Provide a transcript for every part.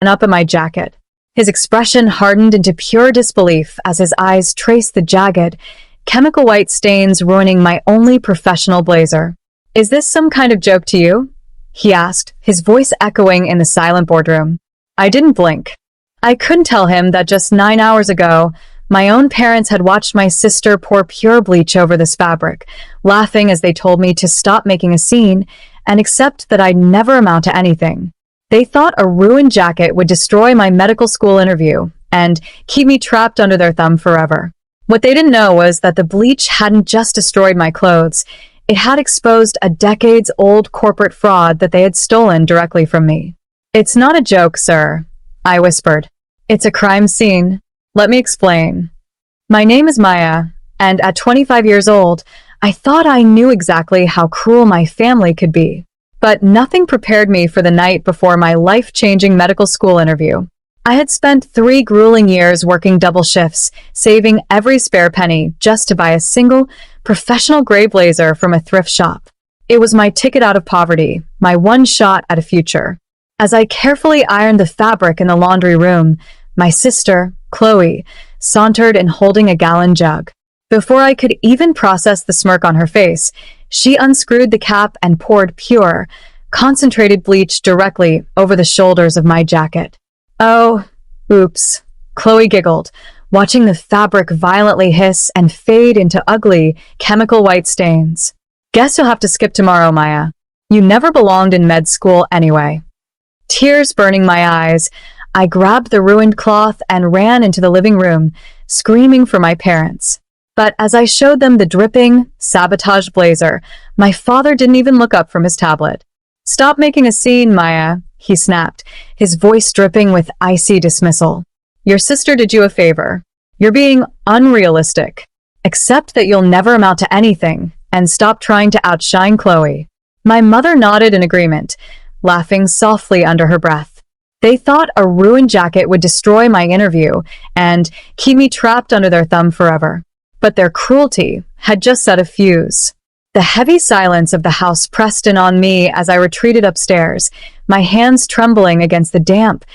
up at my jacket. His expression hardened into pure disbelief as his eyes traced the jagged, chemical white stains ruining my only professional blazer. "Is this some kind of joke to you?" he asked, his voice echoing in the silent boardroom. I didn't blink. I couldn't tell him that just 9 hours ago, my own parents had watched my sister pour pure bleach over this fabric, laughing as they told me to stop making a scene and accept that I'd never amount to anything. They thought a ruined jacket would destroy my medical school interview and keep me trapped under their thumb forever. What they didn't know was that the bleach hadn't just destroyed my clothes, it had exposed a decades-old corporate fraud that they had stolen directly from me. "It's not a joke, sir," I whispered. "It's a crime scene. Let me explain. My name is Maya, and at 25 years old, I thought I knew exactly how cruel my family could be. But nothing prepared me for the night before my life-changing medical school interview. I had spent 3 grueling years working double shifts, saving every spare penny just to buy a single, professional gray blazer from a thrift shop. It was my ticket out of poverty, my one shot at a future. As I carefully ironed the fabric in the laundry room, my sister, Chloe, sauntered in holding a gallon jug. Before I could even process the smirk on her face, she unscrewed the cap and poured pure, concentrated bleach directly over the shoulders of my jacket. "Oh, oops," Chloe giggled, watching the fabric violently hiss and fade into ugly, chemical white stains. "Guess you'll have to skip tomorrow, Maya. You never belonged in med school anyway." Tears burning my eyes, I grabbed the ruined cloth and ran into the living room, screaming for my parents. But as I showed them the dripping, sabotaged blazer, my father didn't even look up from his tablet. "Stop making a scene, Maya," he snapped, his voice dripping with icy dismissal. "Your sister did you a favor. You're being unrealistic. Accept that you'll never amount to anything, and stop trying to outshine Chloe." My mother nodded in agreement, laughing softly under her breath. They thought a ruined jacket would destroy my interview and keep me trapped under their thumb forever. But their cruelty had just set a fuse. The heavy silence of the house pressed in on me as I retreated upstairs, my hands trembling against the damp,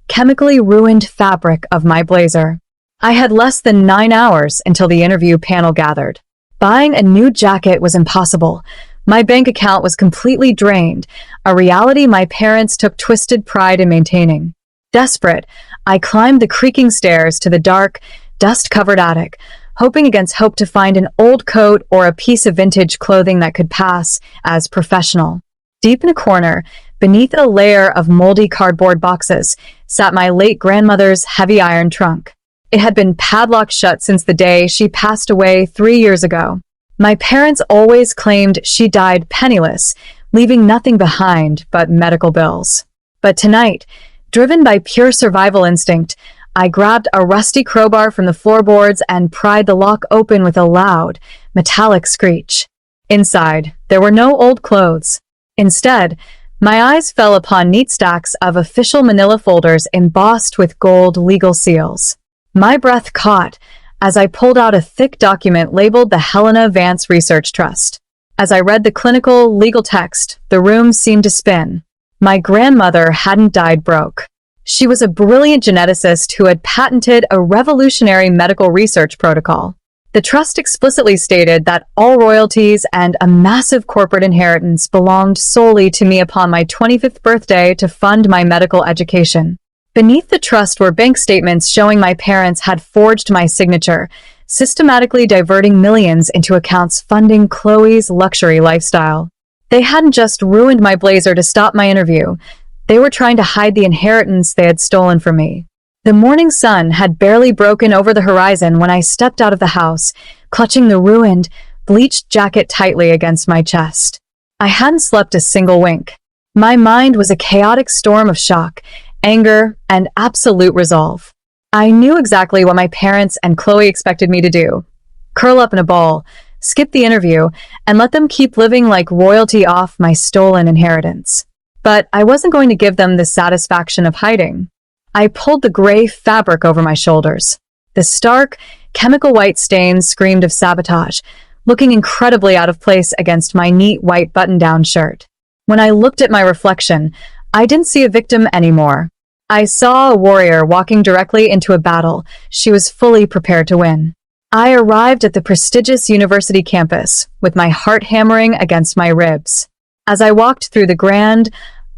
chemically ruined fabric of my blazer. I had less than 9 hours until the interview panel gathered. Buying a new jacket was impossible. My bank account was completely drained, a reality my parents took twisted pride in maintaining. Desperate, I climbed the creaking stairs to the dark, dust-covered attic, hoping against hope to find an old coat or a piece of vintage clothing that could pass as professional. Deep in a corner, beneath a layer of moldy cardboard boxes, sat my late grandmother's heavy iron trunk. It had been padlocked shut since the day she passed away 3 years ago. My parents always claimed she died penniless, leaving nothing behind but medical bills. But tonight, driven by pure survival instinct, I grabbed a rusty crowbar from the floorboards and pried the lock open with a loud, metallic screech. Inside, there were no old clothes. Instead, my eyes fell upon neat stacks of official manila folders embossed with gold legal seals. My breath caught as I pulled out a thick document labeled the Helena Vance Research Trust. As I read the clinical, legal text, the room seemed to spin. My grandmother hadn't died broke. She was a brilliant geneticist who had patented a revolutionary medical research protocol. The trust explicitly stated that all royalties and a massive corporate inheritance belonged solely to me upon my 25th birthday to fund my medical education. Beneath the trust were bank statements showing my parents had forged my signature, systematically diverting millions into accounts funding Chloe's luxury lifestyle. They hadn't just ruined my blazer to stop my interview. They were trying to hide the inheritance they had stolen from me. The morning sun had barely broken over the horizon when I stepped out of the house, clutching the ruined, bleached jacket tightly against my chest. I hadn't slept a single wink. My mind was a chaotic storm of shock, anger, and absolute resolve. I knew exactly what my parents and Chloe expected me to do. Curl up in a ball, skip the interview, and let them keep living like royalty off my stolen inheritance. But I wasn't going to give them the satisfaction of hiding. I pulled the gray fabric over my shoulders. The stark, chemical white stains screamed of sabotage, looking incredibly out of place against my neat white button-down shirt. When I looked at my reflection, I didn't see a victim anymore. I saw a warrior walking directly into a battle she was fully prepared to win. I arrived at the prestigious university campus, with my heart hammering against my ribs. As I walked through the grand,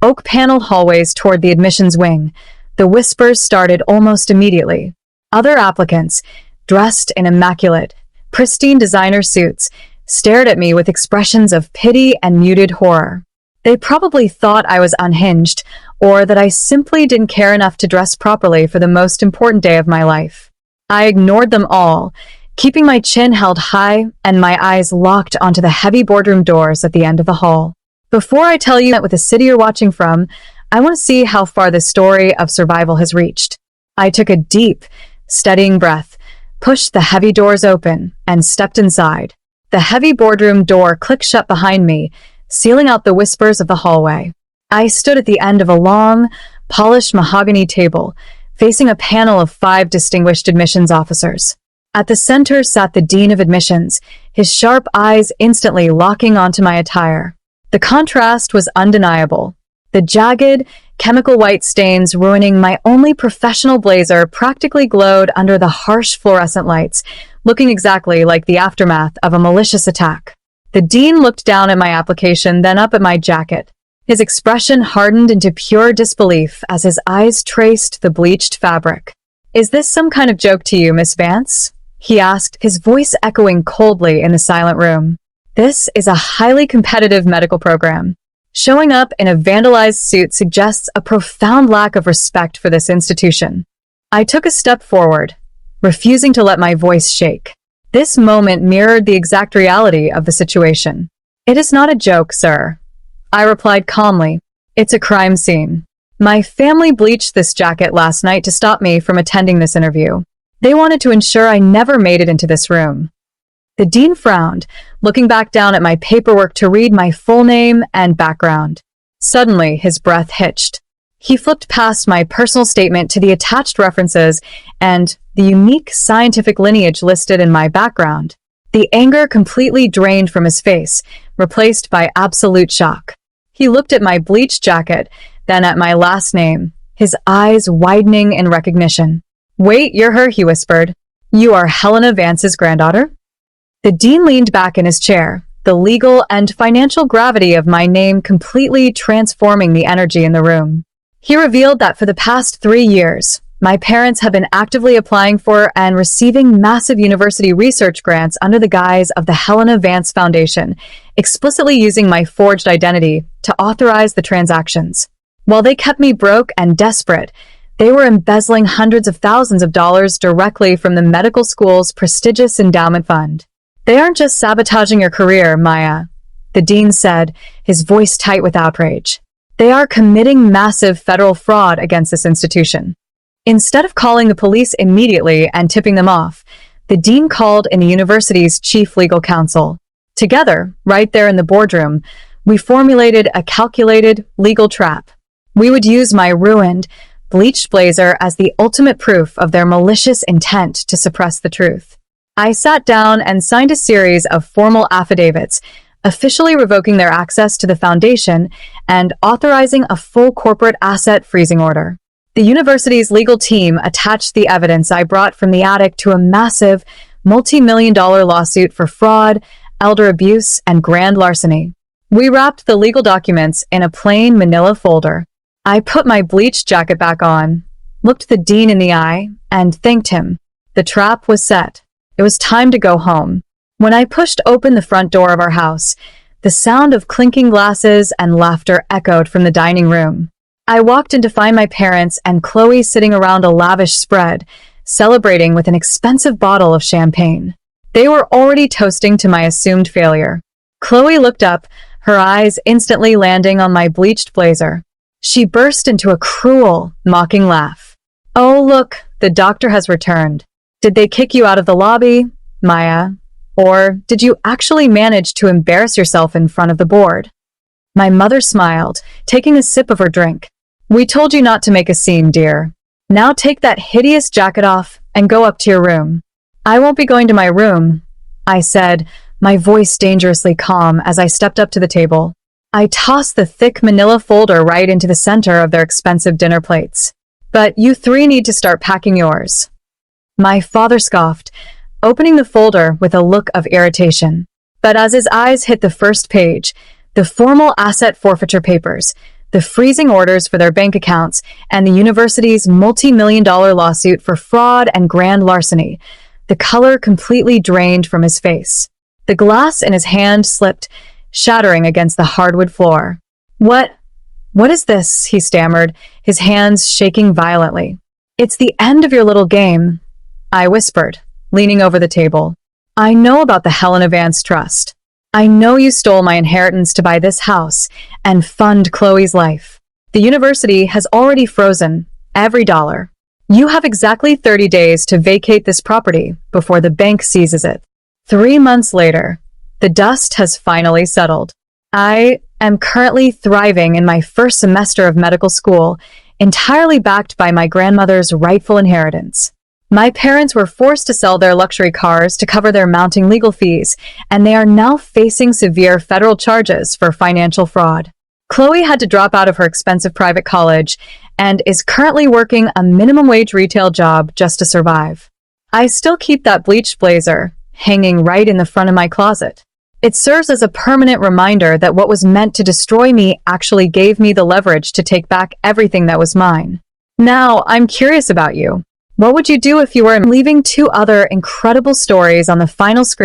oak-paneled hallways toward the admissions wing, the whispers started almost immediately. Other applicants, dressed in immaculate, pristine designer suits, stared at me with expressions of pity and muted horror. They probably thought I was unhinged, or that I simply didn't care enough to dress properly for the most important day of my life. I ignored them all, keeping my chin held high and my eyes locked onto the heavy boardroom doors at the end of the hall. Before I tell you that with the city you're watching from, I want to see how far this story of survival has reached. I took a deep, steadying breath, pushed the heavy doors open, and stepped inside. The heavy boardroom door clicked shut behind me, sealing out the whispers of the hallway. I stood at the end of a long, polished mahogany table, facing a panel of 5 distinguished admissions officers. At the center sat the Dean of Admissions, his sharp eyes instantly locking onto my attire. The contrast was undeniable. The jagged, chemical white stains ruining my only professional blazer practically glowed under the harsh fluorescent lights, looking exactly like the aftermath of a malicious attack. The dean looked down at my application, then up at my jacket. His expression hardened into pure disbelief as his eyes traced the bleached fabric. "Is this some kind of joke to you, Miss Vance?" he asked, his voice echoing coldly in the silent room. "This is a highly competitive medical program. Showing up in a vandalized suit suggests a profound lack of respect for this institution." I took a step forward, refusing to let my voice shake. This moment mirrored the exact reality of the situation. "It is not a joke, sir," I replied calmly. "It's a crime scene. My family bleached this jacket last night to stop me from attending this interview. They wanted to ensure I never made it into this room." The dean frowned, looking back down at my paperwork to read my full name and background. Suddenly, his breath hitched. He flipped past my personal statement to the attached references and the unique scientific lineage listed in my background. The anger completely drained from his face, replaced by absolute shock. He looked at my bleached jacket, then at my last name, his eyes widening in recognition. "Wait, you're her," he whispered. "You are Helena Vance's granddaughter?" The dean leaned back in his chair, the legal and financial gravity of my name completely transforming the energy in the room. He revealed that for the past 3 years, my parents have been actively applying for and receiving massive university research grants under the guise of the Helena Vance Foundation, explicitly using my forged identity to authorize the transactions. While they kept me broke and desperate, they were embezzling hundreds of thousands of dollars directly from the medical school's prestigious endowment fund. "They aren't just sabotaging your career, Maya," the dean said, his voice tight with outrage. "They are committing massive federal fraud against this institution." Instead of calling the police immediately and tipping them off, the dean called in the university's chief legal counsel. Together, right there in the boardroom, we formulated a calculated legal trap. We would use my ruined, bleached blazer as the ultimate proof of their malicious intent to suppress the truth. I sat down and signed a series of formal affidavits, officially revoking their access to the foundation and authorizing a full corporate asset freezing order. The university's legal team attached the evidence I brought from the attic to a massive, multi-million-dollar lawsuit for fraud, elder abuse, and grand larceny. We wrapped the legal documents in a plain manila folder. I put my bleached jacket back on, looked the dean in the eye, and thanked him. The trap was set. It was time to go home. When I pushed open the front door of our house, the sound of clinking glasses and laughter echoed from the dining room. I walked in to find my parents and Chloe sitting around a lavish spread, celebrating with an expensive bottle of champagne. They were already toasting to my assumed failure. Chloe looked up, her eyes instantly landing on my bleached blazer. She burst into a cruel, mocking laugh. "Oh, look, the doctor has returned. Did they kick you out of the lobby, Maya? Or did you actually manage to embarrass yourself in front of the board?" My mother smiled, taking a sip of her drink. "We told you not to make a scene, dear. Now take that hideous jacket off and go up to your room." "I won't be going to my room," I said, my voice dangerously calm as I stepped up to the table. I tossed the thick manila folder right into the center of their expensive dinner plates. But you three need to start packing yours. My father scoffed, opening the folder with a look of irritation. But as his eyes hit the first page, the formal asset forfeiture papers, the freezing orders for their bank accounts, and the university's multi-million-dollar lawsuit for fraud and grand larceny, the color completely drained from his face. The glass in his hand slipped, shattering against the hardwood floor. What is this?" he stammered, his hands shaking violently. "It's the end of your little game," I whispered, leaning over the table. "I know about the Helena Vance Trust. I know you stole my inheritance to buy this house and fund Chloe's life. The university has already frozen every dollar. You have exactly 30 days to vacate this property before the bank seizes it." 3 months later, the dust has finally settled. I am currently thriving in my first semester of medical school, entirely backed by my grandmother's rightful inheritance. My parents were forced to sell their luxury cars to cover their mounting legal fees, and they are now facing severe federal charges for financial fraud. Chloe had to drop out of her expensive private college and is currently working a minimum wage retail job just to survive. I still keep that bleached blazer hanging right in the front of my closet. It serves as a permanent reminder that what was meant to destroy me actually gave me the leverage to take back everything that was mine. Now, I'm curious about you. What would you do if you were leaving 2 other incredible stories on the final screen?